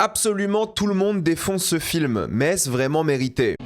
Absolument tout le monde défonce ce film, mais est-ce vraiment mérité ?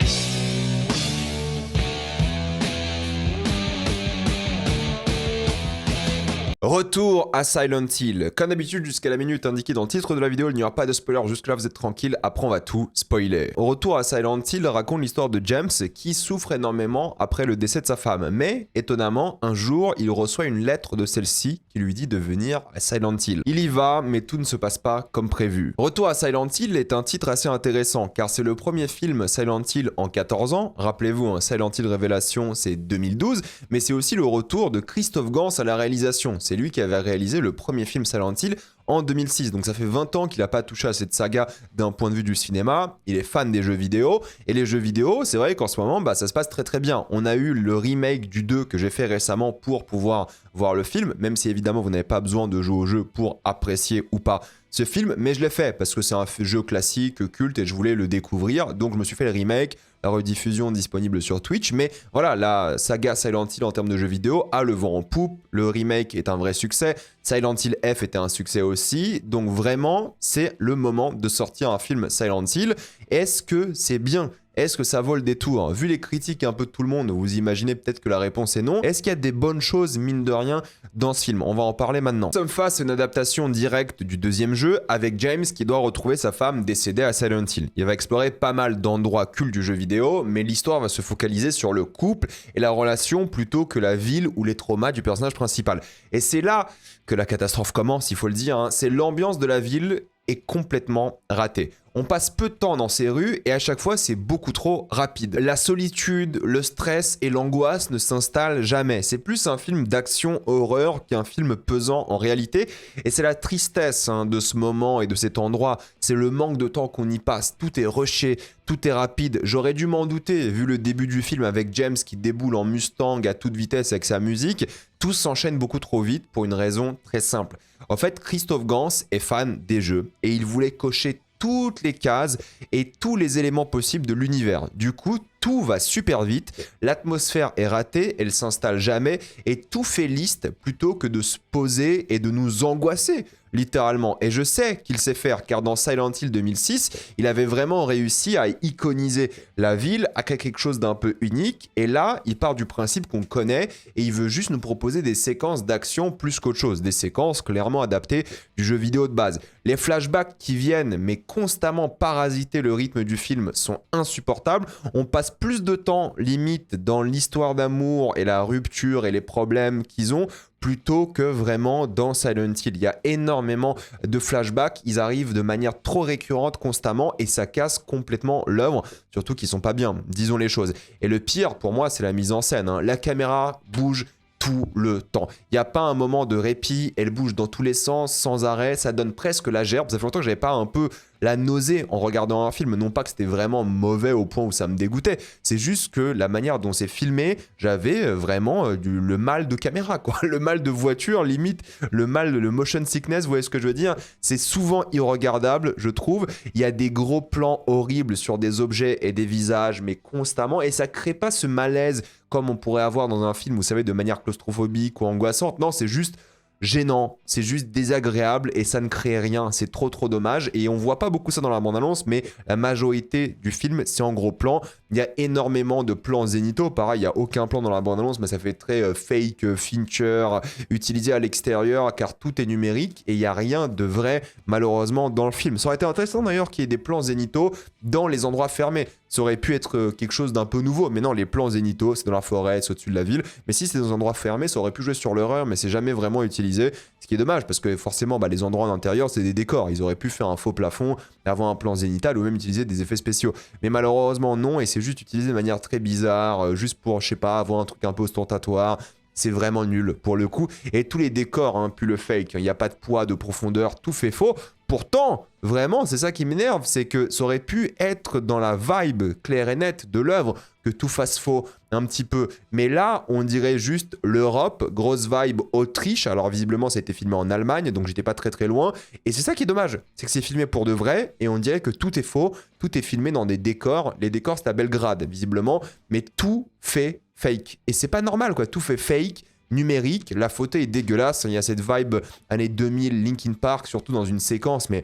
Retour à Silent Hill. Comme d'habitude, jusqu'à la minute indiquée dans le titre de la vidéo, il n'y aura pas de spoiler, jusque-là vous êtes tranquille, après on va tout spoiler. Retour à Silent Hill raconte l'histoire de James qui souffre énormément après le décès de sa femme. Mais, étonnamment, un jour, il reçoit une lettre de celle-ci qui lui dit de venir à Silent Hill. Il y va, mais tout ne se passe pas comme prévu. Retour à Silent Hill est un titre assez intéressant, car c'est le premier film Silent Hill en 14 ans. Rappelez-vous, Silent Hill Révélation, c'est 2012, mais c'est aussi le retour de Christophe Gans à la réalisation. C'est lui qui avait réalisé le premier film Silent Hill en 2006. Donc ça fait 20 ans qu'il n'a pas touché à cette saga d'un point de vue du cinéma. Il est fan des jeux vidéo. Et les jeux vidéo, c'est vrai qu'en ce moment, ça se passe très très bien. On a eu le remake du 2 que j'ai fait récemment pour pouvoir voir le film, même si évidemment vous n'avez pas besoin de jouer au jeu pour apprécier ou pas ce film, mais je l'ai fait parce que c'est un jeu classique, culte, et je voulais le découvrir. Donc je me suis fait le remake, la rediffusion disponible sur Twitch, mais voilà, la saga Silent Hill en termes de jeux vidéo a le vent en poupe, le remake est un vrai succès, Silent Hill F était un succès aussi, donc vraiment, c'est le moment de sortir un film Silent Hill. Est-ce que c'est bien ? Est-ce que ça vaut le détour ? Vu les critiques un peu de tout le monde, vous imaginez peut-être que la réponse est non. Est-ce qu'il y a des bonnes choses, mine de rien, dans ce film ? On va en parler maintenant. Nous sommes face à une adaptation directe du deuxième jeu, avec James qui doit retrouver sa femme décédée à Silent Hill. Il va explorer pas mal d'endroits cultes du jeu vidéo, mais l'histoire va se focaliser sur le couple et la relation plutôt que la ville ou les traumas du personnage principal. Et c'est là que la catastrophe commence, il faut le dire. C'est l'ambiance de la ville est complètement ratée. On passe peu de temps dans ces rues et à chaque fois c'est beaucoup trop rapide. La solitude, le stress et l'angoisse ne s'installent jamais. C'est plus un film d'action horreur qu'un film pesant en réalité. Et c'est la tristesse de ce moment et de cet endroit. C'est le manque de temps qu'on y passe. Tout est rushé, tout est rapide. J'aurais dû m'en douter vu le début du film avec James qui déboule en Mustang à toute vitesse avec sa musique. Tout s'enchaîne beaucoup trop vite pour une raison très simple. En fait, Christophe Gans est fan des jeux et il voulait cocher toutes les cases et tous les éléments possibles de l'univers. Du coup, tout va super vite, l'atmosphère est ratée, elle s'installe jamais et tout fait liste plutôt que de se poser et de nous angoisser, littéralement. Et je sais qu'il sait faire car dans Silent Hill 2006, il avait vraiment réussi à iconiser la ville, à créer quelque chose d'un peu unique. Et là, il part du principe qu'on connaît et il veut juste nous proposer des séquences d'action plus qu'autre chose, des séquences clairement adaptées du jeu vidéo de base. Les flashbacks qui viennent mais constamment parasiter le rythme du film sont insupportables. On passe plus de temps limite dans l'histoire d'amour et la rupture et les problèmes qu'ils ont plutôt que vraiment dans Silent Hill. Il y a énormément de flashbacks, ils arrivent de manière trop récurrente constamment et ça casse complètement l'œuvre, surtout qu'ils sont pas bien, disons les choses. Et le pire pour moi c'est la mise en scène, La caméra bouge tout le temps. Il n'y a pas un moment de répit, elle bouge dans tous les sens, sans arrêt, ça donne presque la gerbe. Ça fait longtemps que j'avais pas un peu la nausée en regardant un film, non pas que c'était vraiment mauvais au point où ça me dégoûtait, c'est juste que la manière dont c'est filmé, j'avais vraiment le mal de caméra, quoi. Le mal de voiture, limite, le motion sickness, vous voyez ce que je veux dire ? C'est souvent irregardable, je trouve. Il y a des gros plans horribles sur des objets et des visages, mais constamment, et ça crée pas ce malaise comme on pourrait avoir dans un film, vous savez, de manière claustrophobique ou angoissante. Non, c'est juste gênant, c'est juste désagréable et ça ne crée rien, c'est trop dommage. Et on voit pas beaucoup ça dans la bande-annonce, mais la majorité du film c'est en gros plan. Il y a énormément de plans zénithaux, pareil, il n'y a aucun plan dans la bande-annonce, mais ça fait très fake, Fincher, utilisé à l'extérieur, car tout est numérique et il n'y a rien de vrai, malheureusement, dans le film. Ça aurait été intéressant d'ailleurs qu'il y ait des plans zénithaux dans les endroits fermés. Ça aurait pu être quelque chose d'un peu nouveau, mais non, les plans zénithaux, c'est dans la forêt, c'est au-dessus de la ville. Mais si c'est dans un endroit fermé, ça aurait pu jouer sur l'horreur, mais c'est jamais vraiment utilisé. Ce qui est dommage, parce que forcément, les endroits en intérieur, c'est des décors. Ils auraient pu faire un faux plafond, avoir un plan zénithal ou même utiliser des effets spéciaux. Mais malheureusement, non, et c'est juste utilisé de manière très bizarre, juste pour, je sais pas, avoir un truc un peu ostentatoire. C'est vraiment nul pour le coup. Et tous les décors, puis le fake, il n'y a pas de poids, de profondeur, tout fait faux. Pourtant, vraiment, c'est ça qui m'énerve, c'est que ça aurait pu être dans la vibe claire et nette de l'œuvre, que tout fasse faux un petit peu. Mais là, on dirait juste l'Europe, grosse vibe Autriche. Alors visiblement, ça a été filmé en Allemagne, donc j'étais pas très loin. Et c'est ça qui est dommage, c'est que c'est filmé pour de vrai, et on dirait que tout est faux, tout est filmé dans des décors. Les décors, c'est à Belgrade, visiblement, mais tout fait fake. Et c'est pas normal, quoi, tout fait fake. numérique, la photo est dégueulasse, il y a cette vibe années 2000, Linkin Park, surtout dans une séquence, mais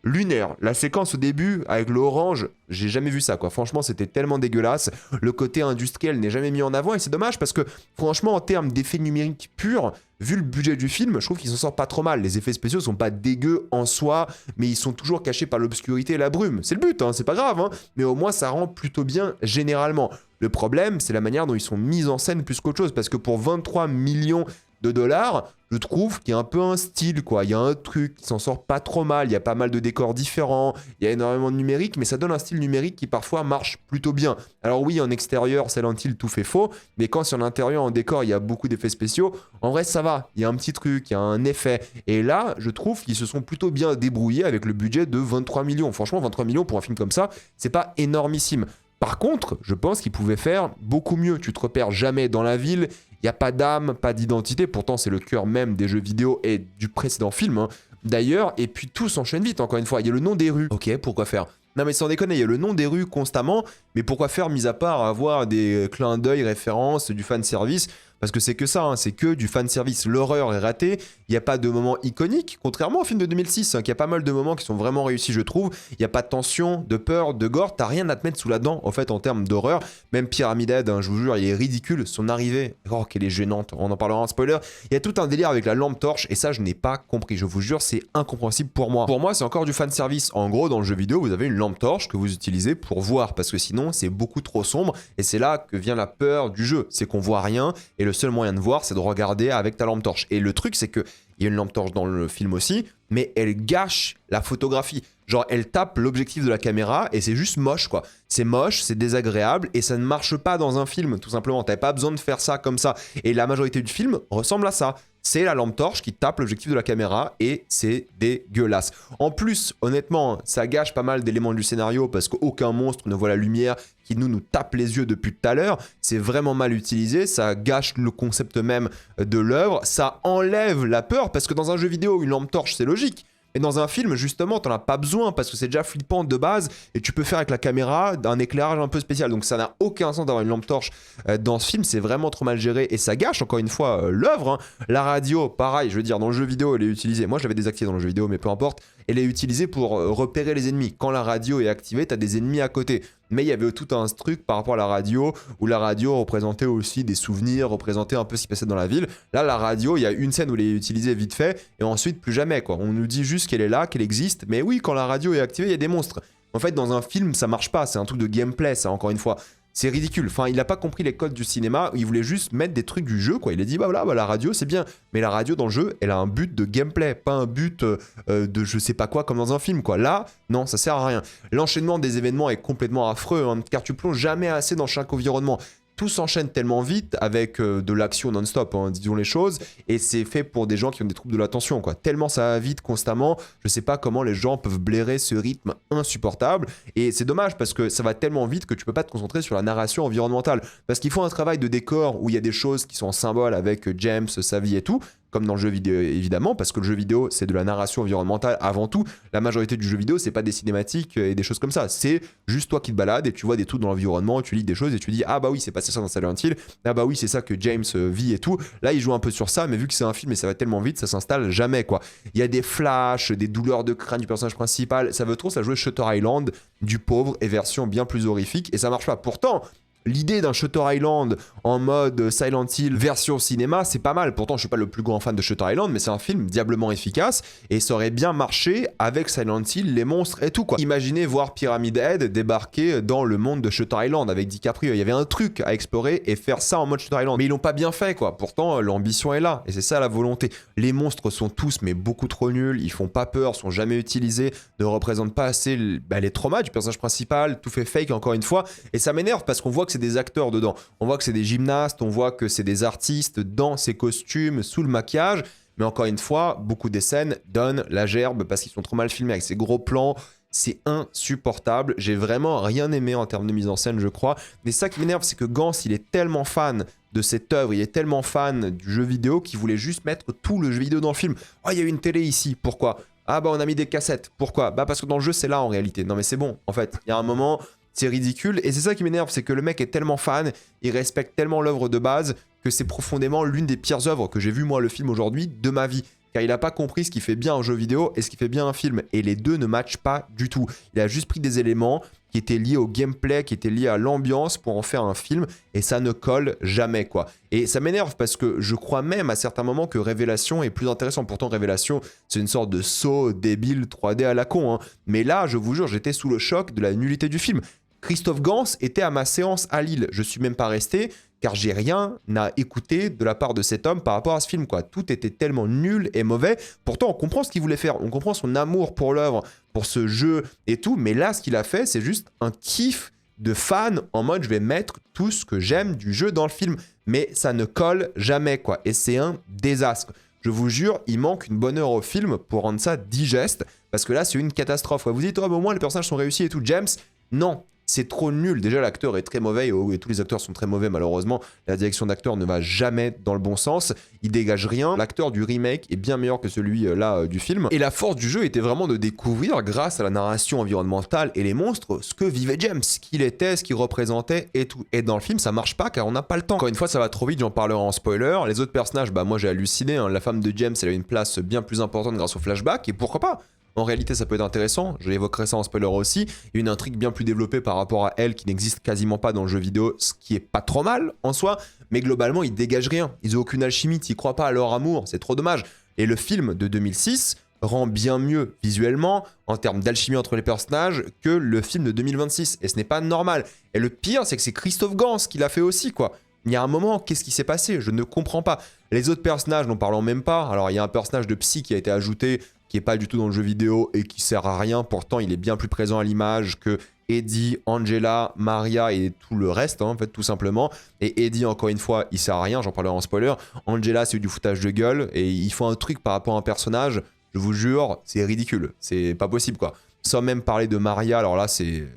lunaire. La séquence au début avec l'orange, j'ai jamais vu ça quoi. Franchement, c'était tellement dégueulasse. Le côté industriel n'est jamais mis en avant et c'est dommage parce que franchement, en termes d'effets numériques purs, vu le budget du film, je trouve qu'il s'en sort pas trop mal. Les effets spéciaux sont pas dégueux en soi, mais ils sont toujours cachés par l'obscurité et la brume. C'est le but, hein, c'est pas grave, hein, mais au moins ça rend plutôt bien généralement. Le problème, c'est la manière dont ils sont mis en scène plus qu'autre chose, parce que pour 23 millions de dollars, je trouve qu'il y a un peu un style, quoi. Il y a un truc qui s'en sort pas trop mal, il y a pas mal de décors différents, il y a énormément de numérique, mais ça donne un style numérique qui parfois marche plutôt bien. Alors oui, en extérieur, Silent Hill, tout fait faux, mais quand sur l'intérieur, en décor, il y a beaucoup d'effets spéciaux, en vrai, ça va. Il y a un petit truc, il y a un effet. Et là, je trouve qu'ils se sont plutôt bien débrouillés avec le budget de 23 millions. Franchement, 23 millions pour un film comme ça, c'est pas énormissime. Par contre, je pense qu'ils pouvaient faire beaucoup mieux. Tu te repères jamais dans la ville, il n'y a pas d'âme, pas d'identité. Pourtant, c'est le cœur même des jeux vidéo et du précédent film, hein. D'ailleurs, et puis tout s'enchaîne vite, encore une fois. Il y a le nom des rues. Ok, pourquoi faire? Non mais sans déconner, il y a le nom des rues constamment, mais pourquoi faire, mis à part avoir des clins d'œil, références, du fanservice? Parce que c'est que ça, hein, c'est que du fanservice. L'horreur est ratée, il n'y a pas de moments iconiques, contrairement au film de 2006, hein, qui a pas mal de moments qui sont vraiment réussis, je trouve. Il n'y a pas de tension, de peur, de gore, t'as rien à te mettre sous la dent, en fait, en termes d'horreur. Même Pyramid Head, hein, je vous jure, il est ridicule. Son arrivée, oh, qu'elle est gênante, on en parlera en spoiler. Il y a tout un délire avec la lampe torche, et ça, je n'ai pas compris. Je vous jure, c'est incompréhensible pour moi. Pour moi, c'est encore du fanservice. En gros, dans le jeu vidéo, vous avez une lampe torche que vous utilisez pour voir, parce que sinon, c'est beaucoup trop sombre, et c'est là que vient la peur du jeu. C'est qu'on voit rien, et le seul moyen de voir, c'est de regarder avec ta lampe torche. Et le truc, c'est que il y a une lampe torche dans le film aussi, mais elle gâche la photographie. Genre, elle tape l'objectif de la caméra et c'est juste moche, quoi. C'est moche, c'est désagréable et ça ne marche pas dans un film, tout simplement. T'avais pas besoin de faire ça comme ça. Et la majorité du film ressemble à ça. C'est la lampe torche qui tape l'objectif de la caméra et c'est dégueulasse. En plus, honnêtement, ça gâche pas mal d'éléments du scénario parce qu'aucun monstre ne voit la lumière qui nous tape les yeux depuis tout à l'heure. C'est vraiment mal utilisé, ça gâche le concept même de l'œuvre, ça enlève la peur parce que dans un jeu vidéo, une lampe torche, c'est logique. Et dans un film, justement, t'en as pas besoin parce que c'est déjà flippant de base et tu peux faire avec la caméra un éclairage un peu spécial. Donc ça n'a aucun sens d'avoir une lampe torche dans ce film, c'est vraiment trop mal géré et ça gâche encore une fois l'œuvre, hein. La radio, pareil, je veux dire, dans le jeu vidéo, elle est utilisée. Moi, je l'avais désactivée dans le jeu vidéo, mais peu importe. Elle est utilisée pour repérer les ennemis. Quand la radio est activée, t'as des ennemis à côté. Mais il y avait tout un truc par rapport à la radio, où la radio représentait aussi des souvenirs, représentait un peu ce qui passait dans la ville. Là, la radio, il y a une scène où elle est utilisée vite fait, et ensuite plus jamais, quoi. On nous dit juste qu'elle est là, qu'elle existe, mais oui, quand la radio est activée, il y a des monstres. En fait, dans un film, ça marche pas, c'est un truc de gameplay, ça, encore une fois. C'est ridicule. Enfin, il n'a pas compris les codes du cinéma. Il voulait juste mettre des trucs du jeu, quoi. Il a dit, bah voilà, bah, la radio, c'est bien. Mais la radio dans le jeu, elle a un but de gameplay, pas un but de je sais pas quoi, comme dans un film, quoi. Là, non, ça sert à rien. L'enchaînement des événements est complètement affreux, hein, car tu plonges jamais assez dans chaque environnement. Tout s'enchaîne tellement vite avec de l'action non-stop, hein, disons les choses, et c'est fait pour des gens qui ont des troubles de l'attention, quoi. Tellement ça va vite constamment, je sais pas comment les gens peuvent blairer ce rythme insupportable, et c'est dommage parce que ça va tellement vite que tu peux pas te concentrer sur la narration environnementale, parce qu'il faut un travail de décor où il y a des choses qui sont en symbole avec James, sa vie et tout, comme dans le jeu vidéo évidemment, parce que le jeu vidéo c'est de la narration environnementale avant tout. La majorité du jeu vidéo c'est pas des cinématiques et des choses comme ça, c'est juste toi qui te balades et tu vois des trucs dans l'environnement, tu lis des choses et tu dis ah bah oui c'est passé ça dans Silent Hill, ah bah oui c'est ça que James vit et tout. Là il joue un peu sur ça, mais vu que c'est un film et ça va tellement vite, ça s'installe jamais, quoi. Il y a des flashs, des douleurs de crâne du personnage principal, ça veut trop ça jouer Shutter Island du pauvre et version bien plus horrifique et ça marche pas. Pourtant l'idée d'un Shutter Island en mode Silent Hill version cinéma, c'est pas mal. Pourtant, je suis pas le plus grand fan de Shutter Island, mais c'est un film diablement efficace et ça aurait bien marché avec Silent Hill, les monstres et tout, quoi. Imaginez voir Pyramid Head débarquer dans le monde de Shutter Island avec DiCaprio. Il y avait un truc à explorer et faire ça en mode Shutter Island. Mais ils l'ont pas bien fait, quoi. Pourtant, l'ambition est là et c'est ça la volonté. Les monstres sont tous mais beaucoup trop nuls. Ils font pas peur, sont jamais utilisés, ne représentent pas assez les traumas du personnage principal. Tout fait fake encore une fois et ça m'énerve parce qu'on voit que c'est des acteurs dedans. On voit que c'est des gymnastes, on voit que c'est des artistes dans ces costumes, sous le maquillage. Mais encore une fois, beaucoup des scènes donnent la gerbe parce qu'ils sont trop mal filmés avec ces gros plans. C'est insupportable. J'ai vraiment rien aimé en termes de mise en scène, je crois. Mais ça qui m'énerve, c'est que Gans, il est tellement fan de cette œuvre, il est tellement fan du jeu vidéo qu'il voulait juste mettre tout le jeu vidéo dans le film. Oh, il y a une télé ici, pourquoi? Ah bah on a mis des cassettes, pourquoi? Bah parce que dans le jeu c'est là en réalité. Non mais c'est bon, en fait, il y a un moment... C'est ridicule et c'est ça qui m'énerve, c'est que le mec est tellement fan, il respecte tellement l'œuvre de base que c'est profondément l'une des pires œuvres que j'ai vu moi le film aujourd'hui de ma vie. car il n'a pas compris ce qui fait bien un jeu vidéo et ce qui fait bien un film. Et les deux ne matchent pas du tout. Il a juste pris des éléments qui étaient liés au gameplay, qui étaient liés à l'ambiance pour en faire un film, et ça ne colle jamais, quoi. Et ça m'énerve parce que je crois même à certains moments que Révélation est plus intéressant. Pourtant, Révélation, c'est une sorte de saut débile 3D à la con, hein. Mais là, je vous jure, j'étais sous le choc de la nullité du film. Christophe Gans était à ma séance à Lille. Je suis même pas resté, car j'ai rien à écouter de la part de cet homme par rapport à ce film, quoi. Tout était tellement nul et mauvais. Pourtant, on comprend ce qu'il voulait faire, on comprend son amour pour l'œuvre, pour ce jeu et tout, mais là, ce qu'il a fait, c'est juste un kiff de fan en mode je vais mettre tout ce que j'aime du jeu dans le film, mais ça ne colle jamais, quoi. Et c'est un désastre. Je vous jure, il manque une bonne heure au film pour rendre ça digeste, parce que là, c'est une catastrophe. Vous dites, oh, mais au moins les personnages sont réussis et tout. James, non. C'est trop nul. Déjà, l'acteur est très mauvais et tous les acteurs sont très mauvais, malheureusement. La direction d'acteur ne va jamais dans le bon sens. Il dégage rien. L'acteur du remake est bien meilleur que celui-là du film. Et la force du jeu était vraiment de découvrir, grâce à la narration environnementale et les monstres, ce que vivait James, ce qu'il était, ce qu'il représentait et tout. Et dans le film, ça marche pas car on n'a pas le temps. Encore une fois, ça va trop vite, j'en parlerai en spoiler. Les autres personnages, bah moi j'ai halluciné, hein. La femme de James, elle a une place bien plus importante grâce au flashback. Et pourquoi pas ? En réalité, ça peut être intéressant, je l'évoquerai ça en spoiler aussi. Il y a une intrigue bien plus développée par rapport à elle qui n'existe quasiment pas dans le jeu vidéo, ce qui est pas trop mal en soi, mais globalement, ils dégagent rien. Ils ont aucune alchimie, ils croient pas à leur amour, c'est trop dommage. Et le film de 2006 rend bien mieux visuellement, en termes d'alchimie entre les personnages, que le film de 2026. Et ce n'est pas normal. Et le pire, c'est que c'est Christophe Gans qui l'a fait aussi, quoi. Il y a un moment, qu'est-ce qui s'est passé? Je ne comprends pas. Les autres personnages, n'en parlons même pas. Alors, il y a un personnage de psy qui a été ajouté, qui est pas du tout dans le jeu vidéo et qui sert à rien. Pourtant, il est bien plus présent à l'image que Eddie, Angela, Maria et tout le reste, hein, en fait, tout simplement. Et Eddie, encore une fois, il sert à rien, j'en parlerai en spoiler. Angela, c'est du foutage de gueule et il faut un truc par rapport à un personnage, je vous jure, c'est ridicule. C'est pas possible, quoi. Sans même parler de Maria, alors là, c'est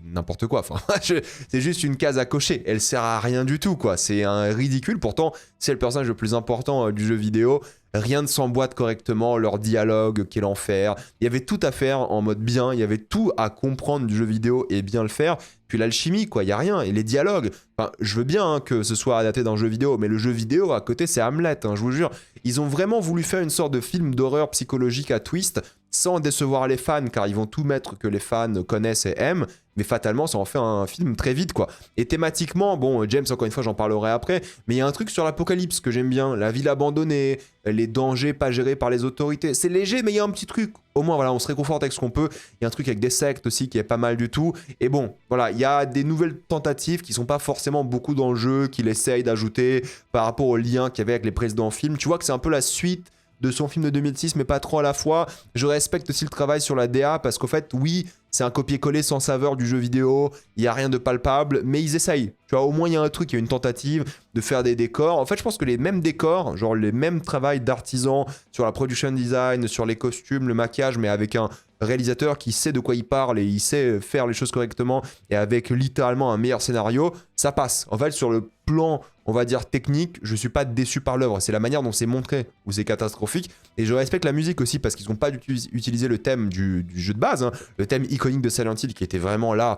n'importe quoi. Enfin, c'est juste une case à cocher. Elle sert à rien du tout, quoi. C'est un ridicule. Pourtant, c'est le personnage le plus important du jeu vidéo. Rien ne s'emboîte correctement, leur dialogue, quel enfer. Il y avait tout à faire en mode bien, il y avait tout à comprendre du jeu vidéo et bien le faire. Puis l'alchimie, quoi, il y a rien. Et les dialogues, enfin, je veux bien hein, que ce soit adapté d'un jeu vidéo, mais le jeu vidéo à côté, c'est Hamlet, hein, je vous jure. Ils ont vraiment voulu faire une sorte de film d'horreur psychologique à twist, sans décevoir les fans, car ils vont tout mettre que les fans connaissent et aiment. Mais fatalement, ça en fait un film très vite, quoi. Et thématiquement, bon, James, encore une fois, j'en parlerai après, mais il y a un truc sur l'apocalypse que j'aime bien, la ville abandonnée, les dangers pas gérés par les autorités. C'est léger, mais il y a un petit truc. Au moins, voilà, on se réconforte avec ce qu'on peut. Il y a un truc avec des sectes aussi qui est pas mal du tout. Et bon, voilà, il y a des nouvelles tentatives qui sont pas forcément beaucoup dans le jeu, qu'il essaye d'ajouter par rapport au lien qu'il y avait avec les précédents films. Tu vois que c'est un peu la suite de son film de 2006, mais pas trop à la fois. Je respecte aussi le travail sur la DA, parce qu'au fait, oui, c'est un copier-coller sans saveur du jeu vidéo, il n'y a rien de palpable, mais ils essayent. Tu vois, au moins, il y a un truc, il y a une tentative de faire des décors. En fait, je pense que les mêmes décors, genre les mêmes travails d'artisans sur la production design, sur les costumes, le maquillage, mais avec un réalisateur qui sait de quoi il parle et il sait faire les choses correctement et avec littéralement un meilleur scénario, ça passe. En fait, sur le plan, on va dire technique, je suis pas déçu par l'œuvre. C'est la manière dont c'est montré où c'est catastrophique. Et je respecte la musique aussi parce qu'ils n'ont pas utilisé le thème du jeu de base, hein. Le thème iconique de Silent Hill qui était vraiment là,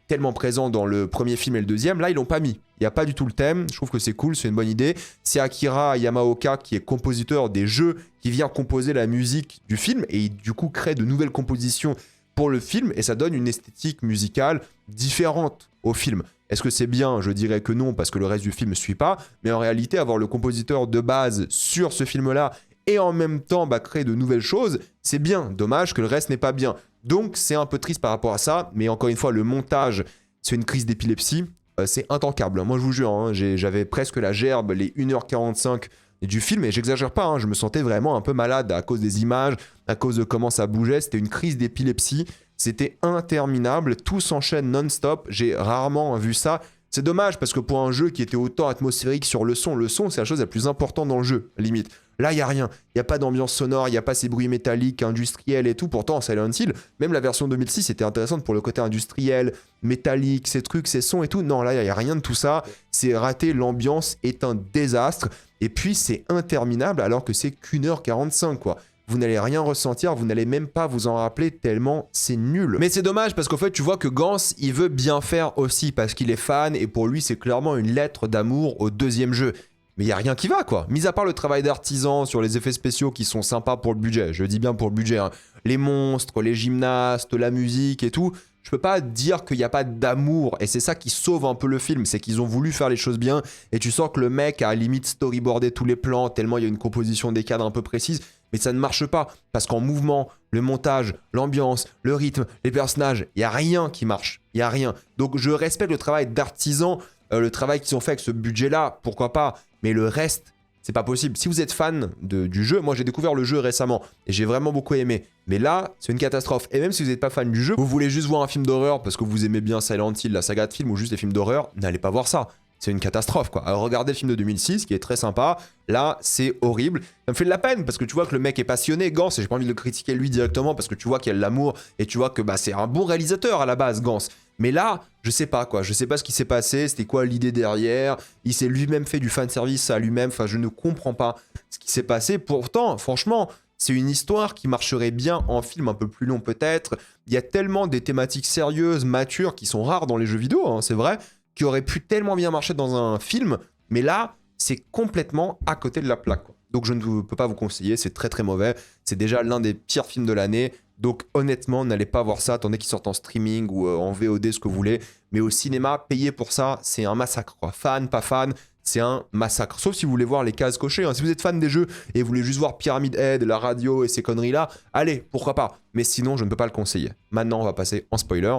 tellement présent dans le premier film et le deuxième. Là, ils l'ont pas mis. Il n'y a pas du tout le thème. Je trouve que c'est cool, c'est une bonne idée. C'est Akira Yamaoka qui est compositeur des jeux qui vient composer la musique du film et du coup crée de nouvelles compositions pour le film et ça donne une esthétique musicale différente au film. Est-ce que c'est bien? Je dirais que non parce que le reste du film ne suit pas, mais en réalité avoir le compositeur de base sur ce film-là et en même temps créer de nouvelles choses, c'est bien. Dommage que le reste n'est pas bien. Donc c'est un peu triste par rapport à ça, mais encore une fois, le montage, c'est une crise d'épilepsie, c'est intankable. Moi je vous jure, hein, j'avais presque la gerbe les 1h45 du film, et j'exagère pas, hein, je me sentais vraiment un peu malade à cause des images, à cause de comment ça bougeait, c'était une crise d'épilepsie, c'était interminable, tout s'enchaîne non-stop, j'ai rarement vu ça. C'est dommage parce que pour un jeu qui était autant atmosphérique sur le son c'est la chose la plus importante dans le jeu, limite. Là, il n'y a rien. Il n'y a pas d'ambiance sonore, il n'y a pas ces bruits métalliques, industriels et tout. Pourtant, Silent Hill, même la version 2006 était intéressante pour le côté industriel, métallique, ces trucs, ces sons et tout. Non, là, il n'y a rien de tout ça. C'est raté, l'ambiance est un désastre. Et puis, c'est interminable alors que c'est qu'1h45, quoi. Vous n'allez rien ressentir, vous n'allez même pas vous en rappeler tellement c'est nul. Mais c'est dommage parce qu'en fait, tu vois que Gans, il veut bien faire aussi parce qu'il est fan et pour lui, c'est clairement une lettre d'amour au deuxième jeu. mais il y a rien qui va, quoi. Mis à part le travail d'artisan sur les effets spéciaux qui sont sympas pour le budget, je dis bien pour le budget, hein. Les monstres, les gymnastes, la musique et tout, je peux pas dire qu'il n'y a pas d'amour, et c'est ça qui sauve un peu le film, c'est qu'ils ont voulu faire les choses bien, et tu sens que le mec a limite storyboardé tous les plans, tellement il y a une composition des cadres un peu précise, mais ça ne marche pas, parce qu'en mouvement, le montage, l'ambiance, le rythme, les personnages, il n'y a rien qui marche, il n'y a rien. Donc je respecte le travail d'artisan, le travail qu'ils ont fait avec ce budget-là, pourquoi pas, mais le reste, c'est pas possible. Si vous êtes fan du jeu, moi j'ai découvert le jeu récemment et j'ai vraiment beaucoup aimé. Mais là, c'est une catastrophe. Et même si vous n'êtes pas fan du jeu, vous voulez juste voir un film d'horreur parce que vous aimez bien Silent Hill, la saga de films ou juste les films d'horreur, n'allez pas voir ça. C'est une catastrophe, quoi. Alors regardez le film de 2006 qui est très sympa. Là, c'est horrible. Ça me fait de la peine parce que tu vois que le mec est passionné, Gans, et j'ai pas envie de le critiquer lui directement parce que tu vois qu'il y a de l'amour et tu vois que bah, c'est un bon réalisateur à la base, Gans. Mais là, je sais pas quoi, je sais pas ce qui s'est passé, c'était quoi l'idée derrière, il s'est lui-même fait du fanservice à lui-même, enfin je ne comprends pas ce qui s'est passé. Pourtant, franchement, c'est une histoire qui marcherait bien en film un peu plus long peut-être. Il y a tellement des thématiques sérieuses, matures, qui sont rares dans les jeux vidéo, hein, c'est vrai, qui auraient pu tellement bien marcher dans un film, mais là, c'est complètement à côté de la plaque, quoi. Donc je ne peux pas vous conseiller, c'est très très mauvais, c'est déjà l'un des pires films de l'année. Donc honnêtement, n'allez pas voir ça, attendez qu'il sorte en streaming ou en VOD, ce que vous voulez. Mais au cinéma, payer pour ça, c'est un massacre, quoi. Fan, pas fan, c'est un massacre. Sauf si vous voulez voir les cases cochées, hein. Si vous êtes fan des jeux et vous voulez juste voir Pyramid Head, la radio et ces conneries-là, allez, pourquoi pas. Mais sinon, je ne peux pas le conseiller. Maintenant, on va passer en spoiler.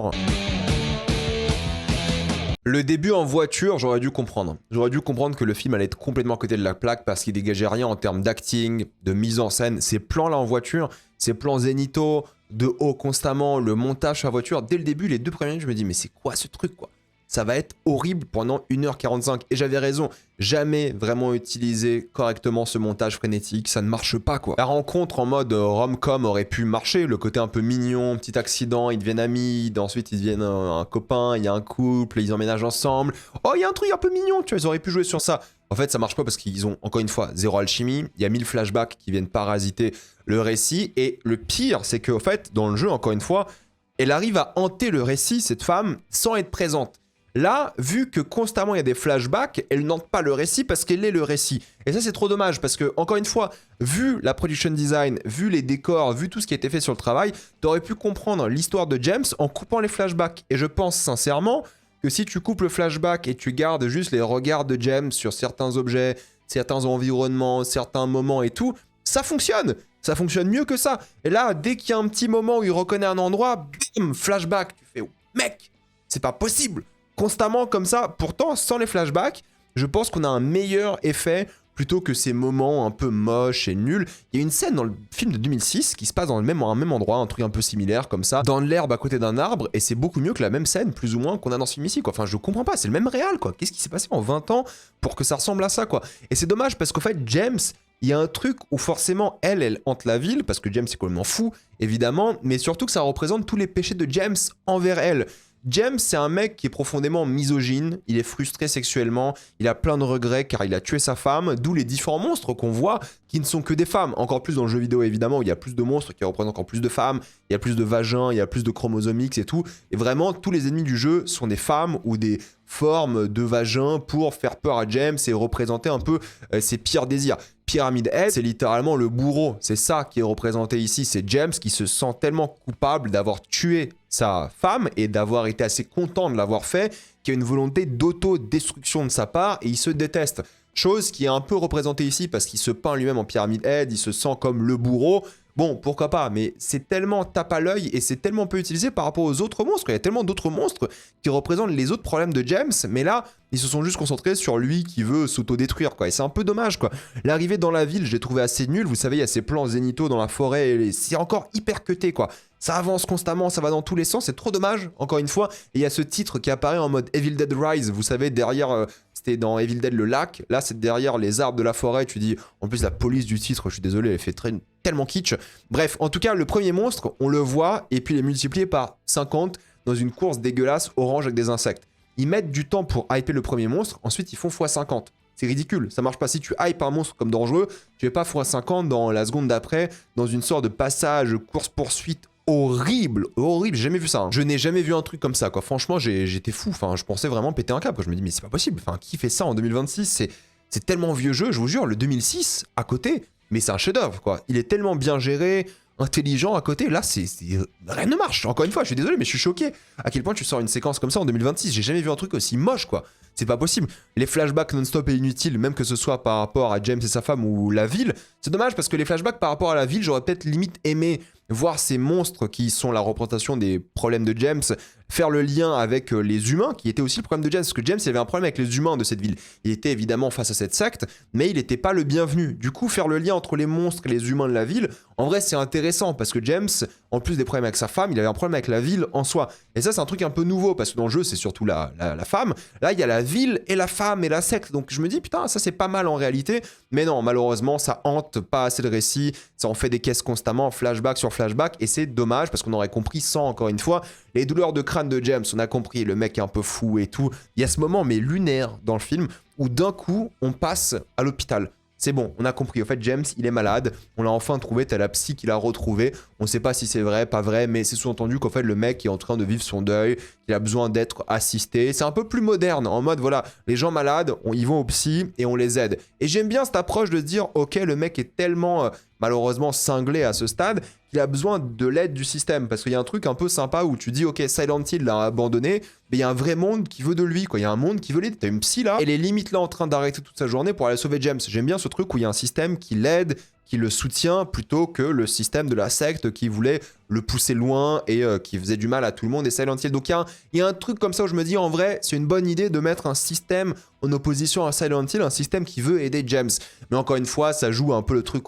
Le début en voiture, j'aurais dû comprendre. J'aurais dû comprendre que le film allait être complètement à côté de la plaque parce qu'il dégageait rien en termes d'acting, de mise en scène. Ces plans-là en voiture, ces plans zénithaux, de haut constamment, le montage sur la voiture. Dès le début, les 2 premières minutes, je me dis, mais c'est quoi ce truc, quoi? Ça va être horrible pendant 1h45. Et j'avais raison, jamais vraiment utilisé correctement ce montage frénétique, ça ne marche pas, quoi. La rencontre en mode rom-com aurait pu marcher, le côté un peu mignon, petit accident, ils deviennent amis, ensuite ils deviennent un copain, il y a un couple, ils emménagent ensemble. Oh, il y a un truc un peu mignon, tu vois, ils auraient pu jouer sur ça. En fait, ça marche pas parce qu'ils ont, encore une fois, zéro alchimie, il y a 1000 flashbacks qui viennent parasiter le récit, et le pire, c'est qu'en fait, dans le jeu, encore une fois, elle arrive à hanter le récit, cette femme, sans être présente. Là, vu que constamment il y a des flashbacks, elle n'entre pas le récit parce qu'elle est le récit. Et ça, c'est trop dommage parce que, encore une fois, vu la production design, vu les décors, vu tout ce qui a été fait sur le travail, t'aurais pu comprendre l'histoire de James en coupant les flashbacks. Et je pense sincèrement que si tu coupes le flashback et tu gardes juste les regards de James sur certains objets, certains environnements, certains moments et tout, ça fonctionne. Ça fonctionne mieux que ça. Et là, dès qu'il y a un petit moment où il reconnaît un endroit, bim, flashback. Tu fais, oh, mec, c'est pas possible. Constamment comme ça, pourtant sans les flashbacks, je pense qu'on a un meilleur effet plutôt que ces moments un peu moches et nuls. Il y a une scène dans le film de 2006 qui se passe dans un même endroit, un truc un peu similaire comme ça, dans l'herbe à côté d'un arbre, et c'est beaucoup mieux que la même scène, plus ou moins, qu'on a dans ce film ici, quoi. Enfin, je comprends pas, c'est le même réal, quoi. Qu'est-ce qui s'est passé en 20 ans pour que ça ressemble à ça, quoi? Et c'est dommage parce qu'en fait, James, il y a un truc où forcément, elle hante la ville, parce que James est complètement fou, évidemment, mais surtout que ça représente tous les péchés de James envers elle. James, c'est un mec qui est profondément misogyne, il est frustré sexuellement, il a plein de regrets car il a tué sa femme, d'où les différents monstres qu'on voit qui ne sont que des femmes. Encore plus dans le jeu vidéo évidemment, où il y a plus de monstres qui représentent encore plus de femmes, il y a plus de vagins, il y a plus de chromosomes X et tout. Et vraiment, tous les ennemis du jeu sont des femmes ou des formes de vagins pour faire peur à James et représenter un peu ses pires désirs. Pyramid Head, c'est littéralement le bourreau. C'est ça qui est représenté ici. C'est James qui se sent tellement coupable d'avoir tué sa femme et d'avoir été assez content de l'avoir fait, qu'il y a une volonté d'auto-destruction de sa part et il se déteste. Chose qui est un peu représentée ici parce qu'il se peint lui-même en Pyramid Head, il se sent comme le bourreau. Bon, pourquoi pas, mais c'est tellement tape à l'œil et c'est tellement peu utilisé par rapport aux autres monstres. Il y a tellement d'autres monstres qui représentent les autres problèmes de James, mais là, ils se sont juste concentrés sur lui qui veut s'auto-détruire, quoi. Et c'est un peu dommage, quoi. L'arrivée dans la ville, je l'ai trouvé assez nul. Vous savez, il y a ces plans zénithaux dans la forêt, et c'est encore hyper cuté, quoi. Ça avance constamment, ça va dans tous les sens, c'est trop dommage, encore une fois. Et il y a ce titre qui apparaît en mode Evil Dead Rise, vous savez, derrière, c'était dans Evil Dead le lac, là c'est derrière les arbres de la forêt, tu dis, en plus la police du titre, je suis désolé, elle fait tellement kitsch. Bref, en tout cas, le premier monstre, on le voit, et puis il est multiplié par 50 dans une course dégueulasse orange avec des insectes. Ils mettent du temps pour hyper le premier monstre, ensuite ils font x50. C'est ridicule, ça marche pas. Si tu hype un monstre comme dangereux, tu fais pas x50 dans la seconde d'après, dans une sorte de passage course-poursuite horrible, horrible, j'ai jamais vu ça, hein. Je n'ai jamais vu un truc comme ça, quoi. Franchement, j'étais fou, enfin, je pensais vraiment péter un câble, quoi. Je me dis, mais c'est pas possible, enfin, qui fait ça en 2026? c'est tellement vieux jeu, je vous jure, le 2006 à côté, mais c'est un chef-d'œuvre quoi. Il est tellement bien géré, intelligent à côté. Là, rien ne marche. Encore une fois, je suis désolé, mais je suis choqué à quel point tu sors une séquence comme ça en 2026. J'ai jamais vu un truc aussi moche quoi. C'est pas possible. Les flashbacks non-stop et inutiles, même que ce soit par rapport à James et sa femme ou la ville. C'est dommage parce que les flashbacks par rapport à la ville, j'aurais peut-être limite aimé voir ces monstres qui sont la représentation des problèmes de James, faire le lien avec les humains, qui étaient aussi le problème de James, parce que James il avait un problème avec les humains de cette ville. Il était évidemment face à cette secte, mais il n'était pas le bienvenu. Du coup, faire le lien entre les monstres et les humains de la ville, en vrai c'est intéressant, parce que James, en plus des problèmes avec sa femme, il avait un problème avec la ville en soi. Et ça c'est un truc un peu nouveau, parce que dans le jeu c'est surtout la femme. Là il y a la ville et la femme et la secte, donc je me dis putain ça c'est pas mal en réalité, mais non malheureusement ça hante pas assez le récit, ça en fait des caisses constamment, flashback sur flashback, et c'est dommage parce qu'on aurait compris sans, encore une fois, les douleurs de crâne de James, on a compris, le mec est un peu fou et tout. Il y a ce moment mais lunaire dans le film où d'un coup on passe à l'hôpital. C'est bon, on a compris. En fait, James, il est malade. On l'a enfin trouvé. T'as la psy qui l'a retrouvé. On sait pas si c'est vrai, pas vrai, mais c'est sous-entendu qu'en fait, le mec est en train de vivre son deuil. Il a besoin d'être assisté. C'est un peu plus moderne, en mode, voilà, les gens malades, ils vont au psy et on les aide. Et j'aime bien cette approche de se dire, ok, le mec est tellement, malheureusement, cinglé à ce stade qu'il a besoin de l'aide du système. Parce qu'il y a un truc un peu sympa où tu dis, ok, Silent Hill l'a abandonné, mais il y a un vrai monde qui veut de lui, quoi. Il y a un monde qui veut l'aider. T'as une psy là, et les limites là en train d'arrêter toute sa journée pour aller sauver James. J'aime bien ce truc où il y a un système qui l'aide, qui le soutient, plutôt que le système de la secte qui voulait le pousser loin et qui faisait du mal à tout le monde et Silent Hill. Donc il y a un truc comme ça où je me dis, en vrai, c'est une bonne idée de mettre un système en opposition à Silent Hill, un système qui veut aider James. Mais encore une fois, ça joue un peu le truc...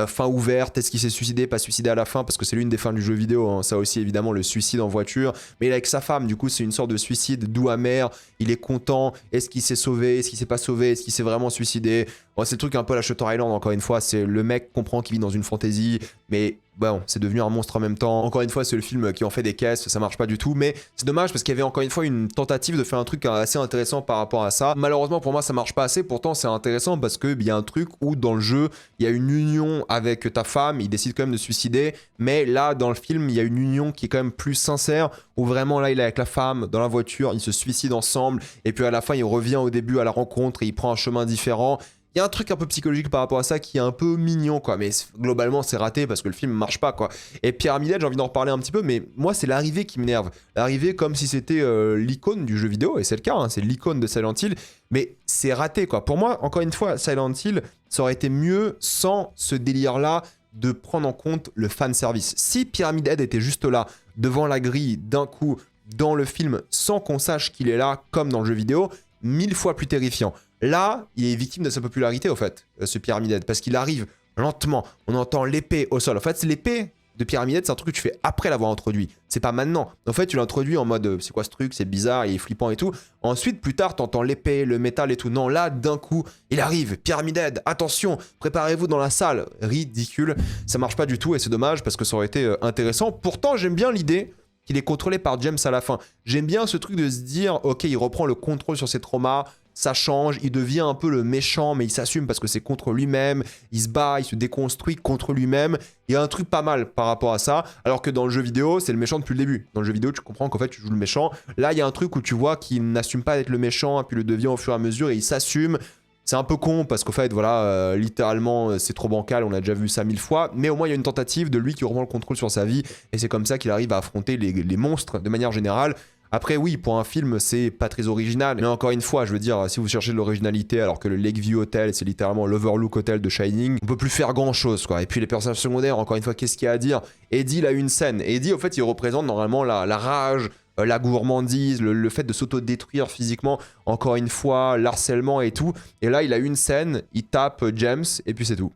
fin ouverte, est-ce qu'il s'est suicidé, pas suicidé à la fin, parce que c'est l'une des fins du jeu vidéo, hein. Ça aussi évidemment le suicide en voiture, mais il est avec sa femme, du coup c'est une sorte de suicide doux amer, il est content, est-ce qu'il s'est sauvé, est-ce qu'il s'est pas sauvé, est-ce qu'il s'est vraiment suicidé. Bon, c'est le truc un peu à la Shutter Island, encore une fois, c'est le mec comprend qu'il vit dans une fantaisie, mais bon, c'est devenu un monstre en même temps. Encore une fois, c'est le film qui en fait des caisses, ça marche pas du tout, mais c'est dommage parce qu'il y avait encore une fois une tentative de faire un truc assez intéressant par rapport à ça. Malheureusement pour moi ça marche pas assez, pourtant c'est intéressant parce qu'il y a un truc où dans le jeu, il y a une union avec ta femme, il décide quand même de se suicider, mais là dans le film, il y a une union qui est quand même plus sincère, où vraiment là il est avec la femme, dans la voiture, ils se suicident ensemble, et puis à la fin il revient au début à la rencontre et il prend un chemin différent. Il y a un truc un peu psychologique par rapport à ça qui est un peu mignon, quoi. Mais globalement, c'est raté parce que le film marche pas, quoi. Et Pyramid Head, j'ai envie d'en reparler un petit peu, mais moi, c'est l'arrivée qui m'énerve. L'arrivée comme si c'était l'icône du jeu vidéo, et c'est le cas, hein, c'est l'icône de Silent Hill, mais c'est raté, quoi. Pour moi, encore une fois, Silent Hill, ça aurait été mieux sans ce délire-là de prendre en compte le fanservice. Si Pyramid Head était juste là, devant la grille, d'un coup, dans le film, sans qu'on sache qu'il est là, comme dans le jeu vidéo, 1000 fois plus terrifiant. Là, il est victime de sa popularité, au fait, ce Pyramid Head, parce qu'il arrive lentement, on entend l'épée au sol. En fait, l'épée de Pyramid Head, c'est un truc que tu fais après l'avoir introduit. C'est pas maintenant. En fait, tu l'introduis en mode, c'est quoi ce truc, c'est bizarre, il est flippant et tout. Ensuite, plus tard, t'entends l'épée, le métal et tout. Non, là, d'un coup, il arrive, Pyramid Head, attention, préparez-vous dans la salle. Ridicule, ça marche pas du tout et c'est dommage parce que ça aurait été intéressant. Pourtant, j'aime bien l'idée qu'il est contrôlé par James à la fin. J'aime bien ce truc de se dire, ok, il reprend le contrôle sur ses traumas, ça change, il devient un peu le méchant, mais il s'assume parce que c'est contre lui-même, il se bat, il se déconstruit contre lui-même. Il y a un truc pas mal par rapport à ça, alors que dans le jeu vidéo, c'est le méchant depuis le début. Dans le jeu vidéo, tu comprends qu'en fait, tu joues le méchant. Là, il y a un truc où tu vois qu'il n'assume pas d'être le méchant, puis le devient au fur et à mesure, et il s'assume. C'est un peu con parce qu'en fait, voilà, littéralement, c'est trop bancal, on a déjà vu ça 1000 fois, mais au moins, il y a une tentative de lui qui reprend le contrôle sur sa vie, et c'est comme ça qu'il arrive à affronter les monstres de manière générale. Après, oui, pour un film, c'est pas très original. Mais encore une fois, je veux dire, si vous cherchez de l'originalité, alors que le Lakeview Hotel, c'est littéralement l'Overlook Hotel de Shining, on peut plus faire grand chose, quoi. Et puis les personnages secondaires, encore une fois, qu'est-ce qu'il y a à dire? Eddie, il a une scène. Eddie, au fait, il représente normalement la rage, la gourmandise, le fait de s'auto-détruire physiquement, encore une fois, l'harcèlement et tout. Et là, il a une scène, il tape James, et puis c'est tout.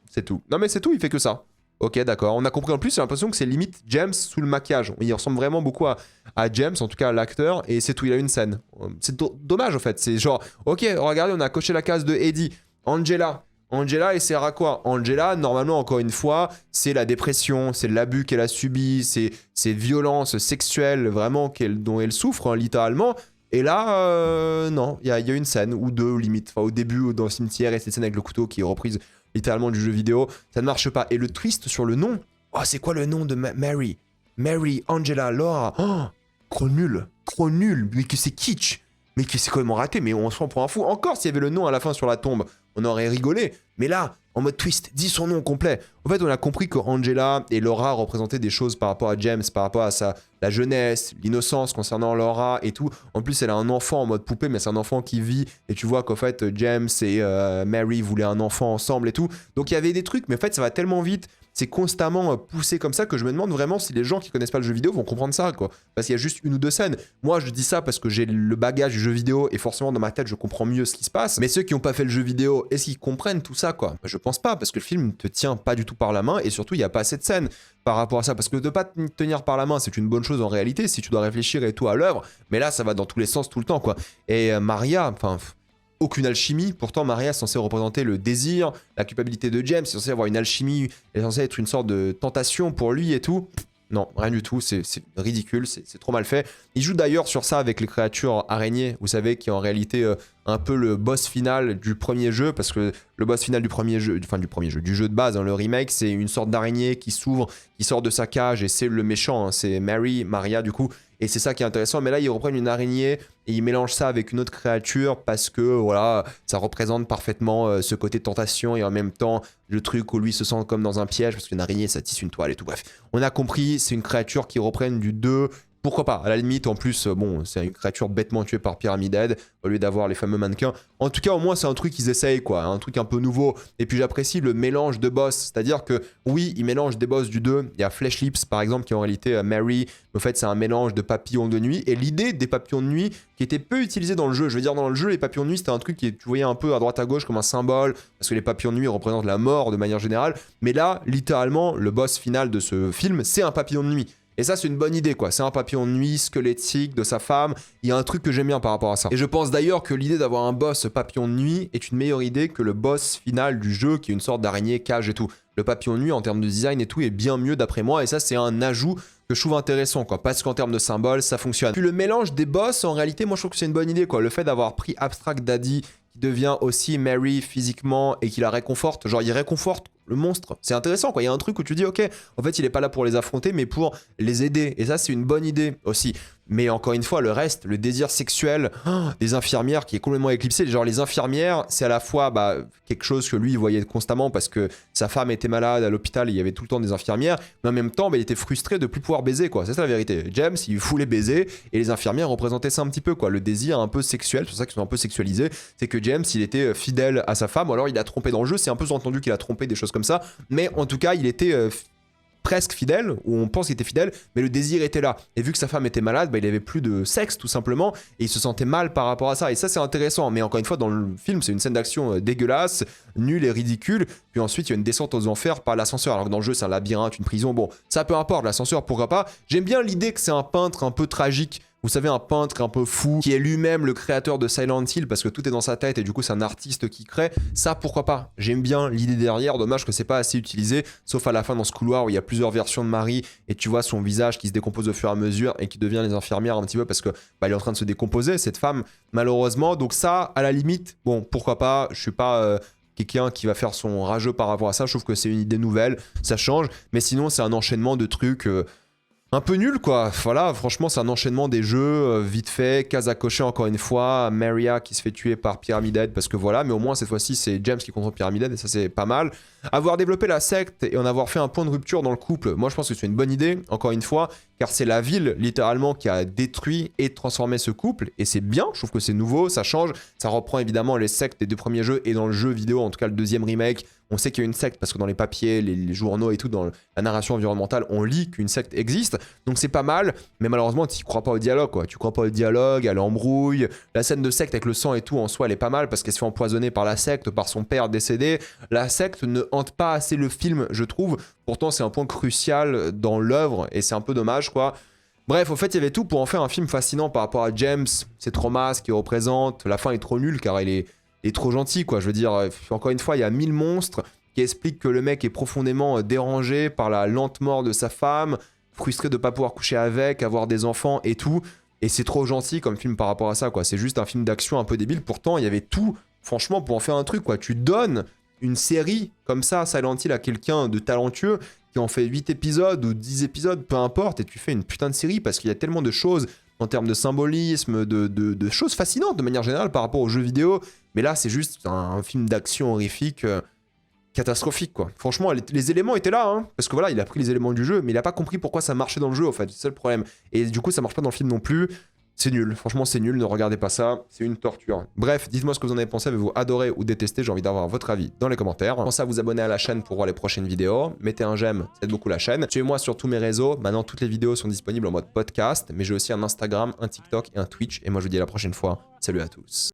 C'est tout. Non mais c'est tout, il fait que ça. Ok, d'accord. On a compris en plus, j'ai l'impression que c'est limite James sous le maquillage. Il ressemble vraiment beaucoup à James, en tout cas à l'acteur, et c'est tout, il a une scène. C'est dommage en fait. C'est genre, ok, regardez, on a coché la case de Eddie. Angela, elle sert à quoi? Angela, normalement, encore une fois, c'est la dépression, c'est l'abus qu'elle a subi, c'est violences sexuelles vraiment dont elle souffre, hein, littéralement. Et là, non, il y a une scène, ou deux limite. Enfin, au début, dans le cimetière, et cette scène avec le couteau qui est reprise littéralement du jeu vidéo, ça ne marche pas. Et le twist sur le nom, oh, c'est quoi le nom de Mary, Angela, Laura, oh, trop nul, mais que c'est kitsch. mais qui c'est complètement raté, mais on se prend pour un fou. Encore s'il y avait le nom à la fin sur la tombe, on aurait rigolé. Mais là, en mode twist, dis son nom complet. En fait, on a compris que Angela et Laura représentaient des choses par rapport à James, par rapport à la jeunesse, l'innocence concernant Laura et tout. En plus, elle a un enfant en mode poupée, mais c'est un enfant qui vit. Et tu vois qu'en fait, James et Mary voulaient un enfant ensemble et tout. Donc il y avait des trucs, mais en fait, ça va tellement vite. C'est constamment poussé comme ça que je me demande vraiment si les gens qui connaissent pas le jeu vidéo vont comprendre ça, quoi. Parce qu'il y a juste une ou deux scènes. Moi, je dis ça parce que j'ai le bagage du jeu vidéo et forcément dans ma tête, je comprends mieux ce qui se passe. Mais ceux qui n'ont pas fait le jeu vidéo, est-ce qu'ils comprennent tout ça, quoi? Je pense pas, parce que le film ne te tient pas du tout par la main et surtout, il n'y a pas assez de scènes par rapport à ça. Parce que de pas te tenir par la main, c'est une bonne chose en réalité si tu dois réfléchir et tout à l'œuvre. Mais là, ça va dans tous les sens tout le temps, quoi. Et Maria, enfin. Aucune alchimie, pourtant Maria est censée représenter le désir, la culpabilité de James, c'est censé avoir une alchimie, elle est censée être une sorte de tentation pour lui et tout. Non, rien du tout, c'est ridicule, c'est trop mal fait. Il joue d'ailleurs sur ça avec les créatures araignées, vous savez, qui est en réalité un peu le boss final du premier jeu, parce que le boss final du premier jeu, du jeu de base, hein, le remake, c'est une sorte d'araignée qui s'ouvre, qui sort de sa cage, et c'est le méchant, hein, c'est Maria du coup, et c'est ça qui est intéressant. Mais là, ils reprennent une araignée et ils mélangent ça avec une autre créature parce que voilà, ça représente parfaitement ce côté tentation et en même temps le truc où lui se sent comme dans un piège parce qu'une araignée ça tisse une toile et tout. Bref, on a compris, c'est une créature qui reprenne du 2. Pourquoi pas? À la limite, en plus, bon, c'est une créature bêtement tuée par Pyramid Head au lieu d'avoir les fameux mannequins. En tout cas, au moins, c'est un truc qu'ils essayent, quoi. Un truc un peu nouveau. Et puis, j'apprécie le mélange de boss. C'est-à-dire que, oui, ils mélangent des boss du 2. Il y a Flesh Lips, par exemple, qui est en réalité Mary. En fait, c'est un mélange de papillons de nuit. Et l'idée des papillons de nuit, qui était peu utilisée dans le jeu. Je veux dire, dans le jeu, les papillons de nuit, c'était un truc qui, tu voyais un peu à droite à gauche comme un symbole. Parce que les papillons de nuit représentent la mort de manière générale. Mais là, littéralement, le boss final de ce film, c'est un papillon de nuit. Et ça, c'est une bonne idée, quoi. C'est un papillon de nuit squelettique de sa femme. Il y a un truc que j'aime bien par rapport à ça. Et je pense d'ailleurs que l'idée d'avoir un boss papillon de nuit est une meilleure idée que le boss final du jeu, qui est une sorte d'araignée cage et tout. Le papillon de nuit, en termes de design et tout, est bien mieux d'après moi. Et ça, c'est un ajout que je trouve intéressant, quoi. Parce qu'en termes de symboles, ça fonctionne. Puis le mélange des boss, en réalité, moi, je trouve que c'est une bonne idée, quoi. Le fait d'avoir pris Abstract Daddy, qui devient aussi Mary physiquement et qui la réconforte. Genre, il réconforte le monstre. C'est intéressant, quoi. Il y a un truc où tu dis, ok, en fait, il est pas là pour les affronter, mais pour les aider. Et ça, c'est une bonne idée aussi. Mais encore une fois, le reste, le désir sexuel des infirmières qui est complètement éclipsé. Genre, les infirmières, c'est à la fois quelque chose que lui, il voyait constamment parce que sa femme était malade à l'hôpital, il y avait tout le temps des infirmières. Mais en même temps, il était frustré de plus pouvoir baiser, quoi. C'est ça la vérité. James, il voulait baiser et les infirmières représentaient ça un petit peu, quoi. Le désir un peu sexuel, c'est pour ça qu'ils sont un peu sexualisés. C'est que James, il était fidèle à sa femme, ou alors il a trompé dans le jeu. C'est un peu sous-entendu qu'il a trompé, des choses comme ça. Mais en tout cas, il était presque fidèle, ou on pense qu'il était fidèle, mais le désir était là. Et vu que sa femme était malade, il avait plus de sexe tout simplement, et il se sentait mal par rapport à ça. Et ça, c'est intéressant. Mais encore une fois, dans le film, c'est une scène d'action dégueulasse, nulle et ridicule. Puis ensuite, il y a une descente aux enfers par l'ascenseur. Alors que dans le jeu, c'est un labyrinthe, une prison. Bon, ça peu importe, l'ascenseur, pourquoi pas. J'aime bien l'idée que c'est un peintre un peu tragique. Vous savez, un peintre un peu fou, qui est lui-même le créateur de Silent Hill, parce que tout est dans sa tête, et du coup, c'est un artiste qui crée. Ça, pourquoi pas? J'aime bien l'idée derrière, dommage que c'est pas assez utilisé, sauf à la fin dans ce couloir où il y a plusieurs versions de Marie, et tu vois son visage qui se décompose au fur et à mesure, et qui devient les infirmières un petit peu, parce que elle est en train de se décomposer, cette femme, malheureusement. Donc ça, à la limite, bon, pourquoi pas, je suis pas... quelqu'un qui va faire son rageux par rapport à ça, je trouve que c'est une idée nouvelle, ça change, mais sinon, c'est un enchaînement de trucs... un peu nul, quoi. Voilà, franchement, c'est un enchaînement des jeux, vite fait, case à cocher encore une fois, Maria qui se fait tuer par Pyramid Head, parce que voilà, mais au moins cette fois-ci, c'est James qui contrôle Pyramid Head, et ça, c'est pas mal. Avoir développé la secte et en avoir fait un point de rupture dans le couple, moi, je pense que c'est une bonne idée, encore une fois, car c'est la ville, littéralement, qui a détruit et transformé ce couple, et c'est bien, je trouve que c'est nouveau, ça change, ça reprend évidemment les sectes des deux premiers jeux, et dans le jeu vidéo, en tout cas le deuxième remake, on sait qu'il y a une secte parce que dans les papiers, les journaux et tout, dans la narration environnementale, on lit qu'une secte existe. Donc c'est pas mal, mais malheureusement, tu crois pas au dialogue, quoi. Tu crois pas au dialogue, à l'embrouille. La scène de secte avec le sang et tout, en soi, elle est pas mal parce qu'elle se fait empoisonner par la secte, par son père décédé. La secte ne hante pas assez le film, je trouve. Pourtant, c'est un point crucial dans l'œuvre et c'est un peu dommage, quoi. Bref, au fait, il y avait tout pour en faire un film fascinant par rapport à James, ses traumas, ce qu'il représente. La fin est trop nulle car il est trop gentil, quoi. Je veux dire, encore une fois, il y a 1000 monstres qui expliquent que le mec est profondément dérangé par la lente mort de sa femme, frustré de pas pouvoir coucher avec, avoir des enfants et tout. Et c'est trop gentil comme film par rapport à ça, quoi. C'est juste un film d'action un peu débile. Pourtant, il y avait tout, franchement, pour en faire un truc, quoi. Tu donnes une série comme ça, Silent Hill, à quelqu'un de talentueux qui en fait 8 épisodes ou 10 épisodes, peu importe, et tu fais une putain de série parce qu'il y a tellement de choses en termes de symbolisme, de choses fascinantes de manière générale par rapport aux jeux vidéo. Mais là, c'est juste un film d'action horrifique catastrophique, quoi. Franchement, les éléments étaient là, hein, parce que voilà, il a pris les éléments du jeu, mais il a pas compris pourquoi ça marchait dans le jeu, en fait. C'est ça le problème. Et du coup, ça marche pas dans le film non plus. C'est nul, franchement c'est nul, ne regardez pas ça, c'est une torture. Bref, dites-moi ce que vous en avez pensé, avez-vous adoré ou détesté, j'ai envie d'avoir votre avis dans les commentaires. Pensez à vous abonner à la chaîne pour voir les prochaines vidéos, mettez un j'aime, ça aide beaucoup la chaîne. Suivez-moi sur tous mes réseaux, maintenant toutes les vidéos sont disponibles en mode podcast, mais j'ai aussi un Instagram, un TikTok et un Twitch, et moi je vous dis à la prochaine fois, salut à tous.